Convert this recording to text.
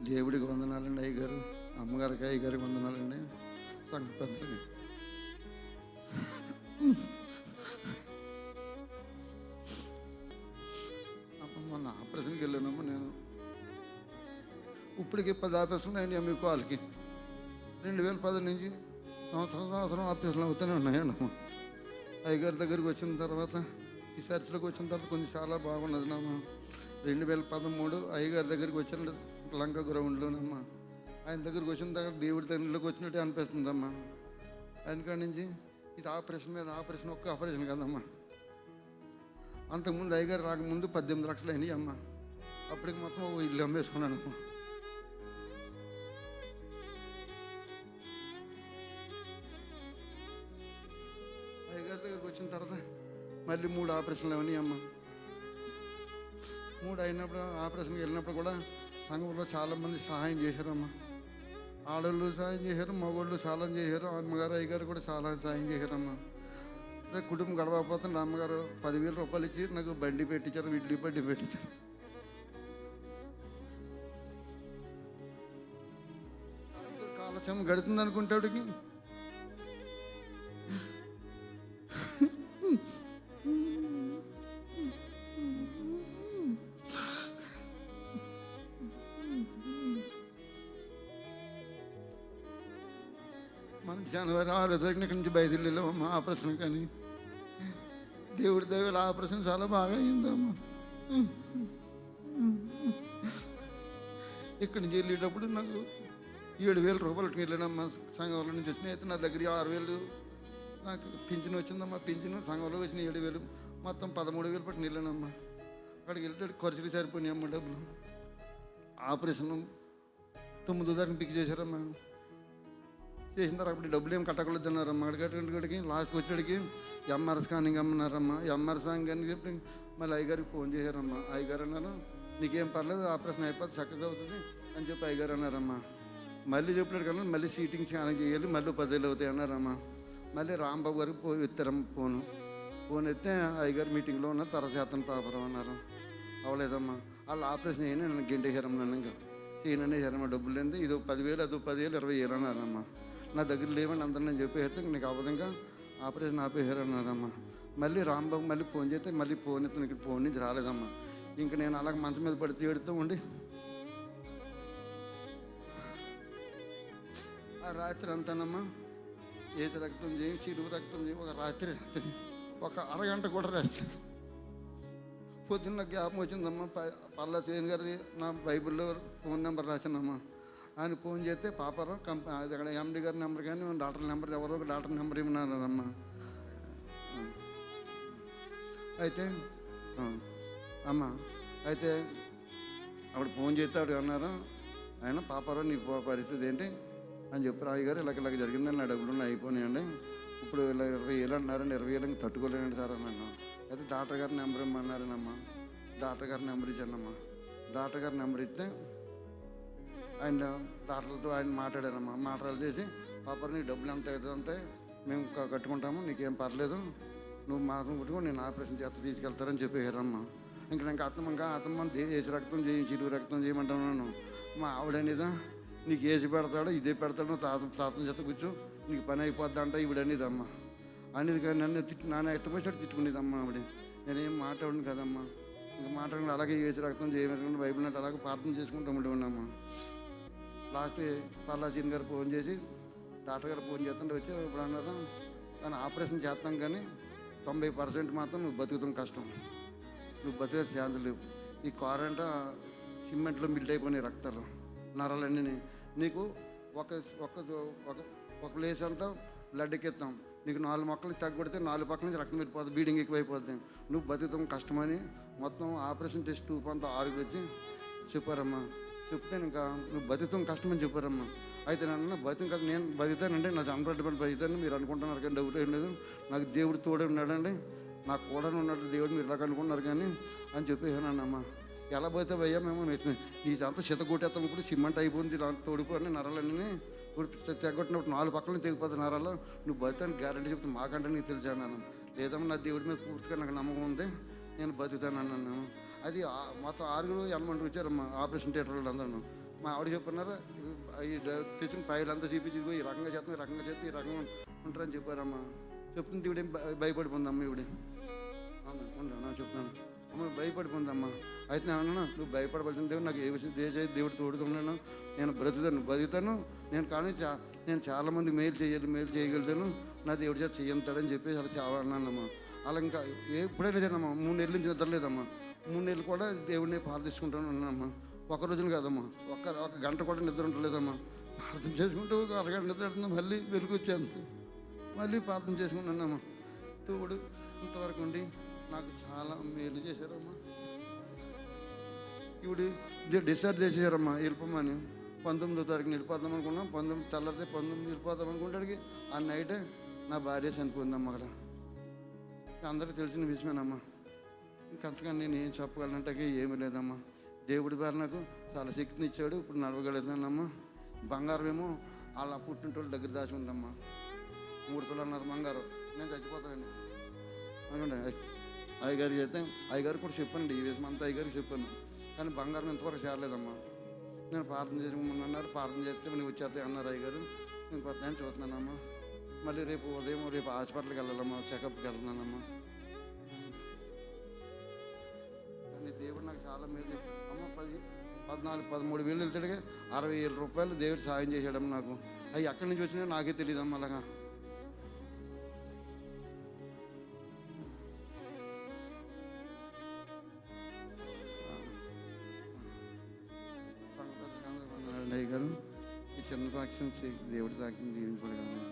దేవుడికి వందనాలండి అయ్యగారు, అమ్మగారికి అయ్యగారికి వందనాలండి, సంఘ పెద్దలకి. అమ్మ మొన్న ఆపరేషన్కి వెళ్ళానమ్మా నేను. ఇప్పటికి 10 ఆపరేషన్లు అయినాయి మీ కాల్కి. 2010 నుంచి సంవత్సరం ఆపరేషన్లు అవుతూనే ఉన్నాయండి అమ్మ. అయ్యగారి దగ్గరికి వచ్చిన తర్వాత, ఈ చర్చిలోకి వచ్చిన తర్వాత కొంచెం చాలా బాగున్నది నమ్మ. 2013 అయ్యగారి దగ్గరికి వచ్చాను లంక గ్రౌండ్లోనమ్మా. ఆయన దగ్గరికి వచ్చిన తర్వాత దేవుడి తండ్రిలోకి వచ్చినట్టే అనిపిస్తుందమ్మా. ఆయన కాడి నుంచి ఇది ఆపరేషన్ మీద ఆపరేషన్, ఒక్క ఆపరేషన్ కదమ్మా. అంతకుముందు అయ్యగారు రాకముందు 18 లక్షలు అయినాయి అమ్మ. అప్పటికి మొత్తం ఇల్లు అమ్మేసుకున్నానమ్మా. అయ్యగారి దగ్గరికి వచ్చిన తర్వాత మళ్ళీ 3 ఆపరేషన్లు అవన్నీ అమ్మ. 3 అయినప్పుడు ఆపరేషన్కి వెళ్ళినప్పుడు కూడా సంఘంలో చాలామంది సహాయం చేశారమ్మా. ఆడవాళ్ళు సహాయం చేశారు, మగవాళ్ళు చాలా చేశారు, అమ్మగారు అయ్యగారు కూడా చాలా సహాయం చేశారమ్మా. అదే కుటుంబం గడవకపోతే అమ్మగారు 10,000 రూపాయలు ఇచ్చి నాకు బండి పెట్టించారు, ఇడ్లీ బండి పెట్టించారు. కాలక్షేమం గడుతుంది అనుకుంటాడికి మన జనవరి 6వ తారీఖున నుంచి బయలుదేరామమ్మా ఆపరేషన్. కానీ దేవుడి దగ్గర ఆపరేషన్ చాలా బాగా అయిందమ్మా. ఇక్కడి నుంచి వెళ్ళేటప్పుడు నాకు 7,000 రూపాయలకి వెళ్ళానమ్మా. సంఘంలో నుంచి వచ్చిన అయితే నా దగ్గర 6,000 నాకు పింఛన్ వచ్చిందమ్మా. పింఛను సంఘంలో వచ్చిన 7,000, మొత్తం 13,000 పట్టుకుని వెళ్ళానమ్మా. అక్కడికి వెళ్తే ఖర్చులు సరిపోయినాయమ్మా డబ్బులు. ఆపరేషన్ 9వ తారీఖున పిక్ చేశారమ్మా. చేసిన తర్వాత అప్పుడు డబ్బులు ఏం కట్టకూడదు అన్నారమ్మా. అడిగేటికి లాస్ట్కి వచ్చేటికి ఎంఆర్ స్కానింగ్ అమ్మన్నారమ్మా. ఎంఆర్ స్కానింగ్ అని చెప్పి మళ్ళీ అయ్యగారికి ఫోన్ చేశారమ్మా. అయ్యగారు అన్నారు నీకేం పర్లేదు, ఆపరేషన్ అయిపోతే చక్కగా అవుతుంది అని చెప్పి అయ్యగారు అన్నారమ్మా. మళ్ళీ చెప్పలేడు కన్నా మళ్ళీ సీటింగ్ స్కానింగ్ చేయాలి, మళ్ళీ 10,000 అవుతాయి అన్నారమ్మా. మళ్ళీ రాంబాబు గారికి ఎత్తారమ్మ ఫోన్ ఎత్తే అయ్యగారు మీటింగ్లో ఉన్నారు, తర్వాత చేతను పాపరం అన్నారు. అవలేదమ్మా. వాళ్ళు ఆపరేషన్ అయినా నన్ను గెంటేశారమ్మ. నన్ను ఇంకా చేయననే చేశారమ్మా. డబ్బులు లేదు, ఇది 10,000 అదో 10,000 20,000 అన్నారమ్మా. నా దగ్గర లేవని అందరూ నేను చెప్పేస్తే నీకు అవ్వదంగా ఆపరేషన్ ఆపేశారన్నారమ్మా. మళ్ళీ రాంబాబు మళ్ళీ ఫోన్ చేస్తే మళ్ళీ ఫోన్ ఎత్తే ఇక్కడ ఫోన్ నుంచి రాలేదమ్మా. ఇంకా నేను అలాగ మంచం మీద పడితే ఏడుతూ ఉండి ఆ రాత్రి అంతానమ్మా ఏసు రక్తం చేయి, చిరువు రక్తం చేయి, ఒక రాత్రి ఒక అరగంట కూడా రాలేదు. పొద్దున్న జ్ఞాపకం వచ్చిందమ్మా. పల్లా సేన్ గారిది నా బైబిల్లో ఫోన్ నెంబర్ రాశానమ్మా. ఆయన ఫోన్ చేస్తే పాపరం అది అక్కడ ఎండి గారి నెంబర్ కానీ డాక్టర్ నెంబర్ ఎవరో ఒక డాక్టర్ నెంబర్ ఇవ్వన్నారమ్మా. అయితే అమ్మ అయితే ఆవిడ ఫోన్ చేస్తే ఆవిడ అన్నారు ఆయన పాపరం నీ పరిస్థితి ఏంటి అని చెప్పారు. అయ్యగారు ఇలాగ జరిగిందని నా డబ్బులు అయిపోయినాయండి, ఇప్పుడు ఇలా 20,000 అన్నారండి, 20,000 తట్టుకోలేనండి సార్ అన్నాను. అయితే డాక్టర్ గారి నెంబర్ ఇమ్మన్నారనమ్మా. డాక్టర్ గారి నెంబర్ ఇచ్చానమ్మా. డాక్టర్ గారి నెంబర్ ఇస్తే ఆయన డాక్టర్లతో ఆయన మాట్లాడారమ్మా. మాట్లాడేసి పాప నీ డబ్బులు ఎంత అవుతుందంటే మేము కట్టుకుంటాము, నీకేం పర్లేదు, నువ్వు మాత్రం కుట్టుకొని నేను ఆపరేషన్ చేత తీసుకెళ్తారని చెప్పేశారమ్మా. ఇంకా అతను ఏసి రక్తం చేయి, చిరువు రక్తం చేయమంటున్నాను. మా ఆవిడనేదా నీకు ఏసి పెడతాడో ఇదే పెడతాడో తాతం చేత కూర్చో నీకు పని అయిపోద్ది అంట ఇవిడనేదమ్మా. అనేది కానీ నన్ను నాన్న ఎట్టపోసాడు తిట్టుకునేదమ్మా ఆవిడ. నేనేం మాట్లాడను కదమ్మా. ఇంకా మాట్లాడకుండా అలాగే ఏసి రక్తం చేయమని బైబిల్ అంటే అలాగే ప్రార్థన చేసుకుంటూ ఉండేవాడినమ్మా. లాస్ట్ పల్లాసీన్ గారు ఫోన్ చేసి డాక్టర్ గారు ఫోన్ చేస్తుంటే వచ్చి ఇప్పుడు అన్నారు కానీ ఆపరేషన్ చేస్తాం కానీ 90% మాత్రం నువ్వు బతుకుతాం కష్టం, నువ్వు బతికే ఛాన్స్ లేవు. ఈ కారంట సిమెంట్లో మిల్ట్ అయిపోయినాయి రక్తాలు నరాలన్నీ. నీకు ఒక ప్లేస్ అంతా బ్లడ్ ఎక్కిస్తాం, నీకు 4 మొక్కలు తగ్గొడితే 4 పక్కల నుంచి రక్తం పెట్టిపోతుంది, బ్లీడింగ్ ఎక్కువైపోతుంది, నువ్వు బతుకుతాం కష్టమని మొత్తం ఆపరేషన్ టెస్ట్ 2.6 వచ్చి చెప్పారమ్మా. చెప్తే ఇంకా నువ్వు బతుకుతాం కష్టమని చెప్పారమ్మా. అయితే నన్ను బతుకు కదా, నేను బతుకుతానండి, నా అన్బడ్డపడి బతుకుతాను మీరు అనుకుంటున్నారు కానీ డౌట్ ఏం లేదు, నాకు దేవుడు తోడే ఉన్నాడండి, నాకు కూడా ఉన్నాడు దేవుడు, మీరు ఇలాగ అనుకుంటున్నారు కానీ అని చెప్పేసానమ్మా. ఎలా పోతే భయ్యా మేము నీదంతా చిత కొట్టేస్తాం, ఇప్పుడు సిమెంట్ అయిపోయింది తోడిపోయి నరాలన్నీ తెగొట్టినప్పుడు 4 పక్కల తెగిపోతే నరాలు, నువ్వు బతుకుతాను గ్యారంటీ చెప్తే మాకంటే నీకు తెలిసాను. లేదమ్మా నా దేవుడి మీద పూర్తిగా నాకు నమ్మకం ఉంది, నేను బతుకుతాను అన్నాను. అది మొత్తం 6 8 మంది వచ్చారమ్మా ఆపరేషన్ థియేటర్ వాళ్ళు అందరూ. మా ఆవిడ చెప్పున్నారా ఈ తెచ్చిన పైలంతా చూపించి ఈ రకంగా చేస్తాం, ఈ రకంగా చేస్తే ఈ రకంగా ఉంటారని చెప్పారమ్మా. చెప్తుంది ఇవిడేం భయపడిపోయిందమ్మా. ఇవిడే ఉంటా చెప్తున్నాను అమ్మ భయపడిపోయిందమ్మా. అయితే నేను అన్నా నువ్వు భయపడవలసిన దేవుడు నాకు ఏ విషయం దేవుడు తోడుతున్నాను, నేను బతుకుతాను నేను కానీ నేను చాలామంది మేలు చేయగలుగుతాను, నా దేవుడి చేత చెయ్యంతాడని చెప్పేసి అలా చాలా అన్నానమ్మా. అలా ఇంకా ఎప్పుడైనా సరేనమ్మా 3 నెలల నుంచి నిద్రలేదమ్మా. 3 నెలలు కూడా దేవుడిని ప్రార్థించుకుంటాను అన్నానమ్మా. ఒక రోజున కాదమ్మా, ఒక గంట కూడా నిద్ర ఉండలేదమ్మా. ప్రార్థన చేసుకుంటూ ఒక అరగంట నిద్ర పెడుతున్నా, మళ్ళీ వెలుగు వచ్చేంత మళ్ళీ ప్రార్థన చేసుకుంటున్నామ్మా. తోడు ఇంతవరకు ఉండి నాకు చాలా మేలు చేశారమ్మా. ఇప్పుడు డిసైడ్ చేసేసారమ్మా వెళ్ళిపోమని. 19వ తారీఖున వెళ్ళిపోదాం అనుకున్నాం. 19 తెల్లారితే 19 వెళ్ళిపోదాం అనుకుంటాడికి ఆ నైటే నా భార్య చనిపోయిందమ్మా. అక్కడ అందరికీ తెలిసిన విషయమేనమ్మా. ఇంకంతకన్నా నేను ఏం చెప్పగలనంటే ఏమీ లేదమ్మా. దేవుడి ద్వారా నాకు చాలా శక్తిని ఇచ్చాడు. ఇప్పుడు నడవగలుగుతానమ్మా. బంగారం ఏమో వాళ్ళ పుట్టినటోళ్ళ దగ్గర దాచుకుందమ్మా. 3 తులాలు బంగారం. నేను చచ్చిపోతానండి అనుకోండి. అయ్యగారికి చేస్తే అయ్యగారు కూడా చెప్పానండి, ఈ విషయం అంతా అయ్యగారికి చెప్పాను. కానీ బంగారం ఇంతవరకు చేరలేదమ్మా. నేను ప్రార్థన చేసుకున్నాను, ప్రార్థన చేస్తే నేను వచ్చేస్తాయి అన్నారు అయ్యగారు. నేను కొత్త నేను చూస్తున్నానమ్మా. మళ్ళీ రేపు హాస్పిటల్కి వెళ్ళాలమ్మా, చెకప్కి వెళ్తున్నానమ్మా. కానీ దేవుడు నాకు చాలా మేలు అమ్మ. 13 వేలు వెళ్తాడుగా 60,000 రూపాయలు దేవుడు సాయం చేశాడమ్మ నాకు. అవి ఎక్కడి నుంచి వచ్చినాయో నాకే తెలియదమ్మా. అలాగా అయ్య గారు ఈ చిన్న సాక్ష్యం దేవుడి సాక్ష్యం జీవించబడగలను.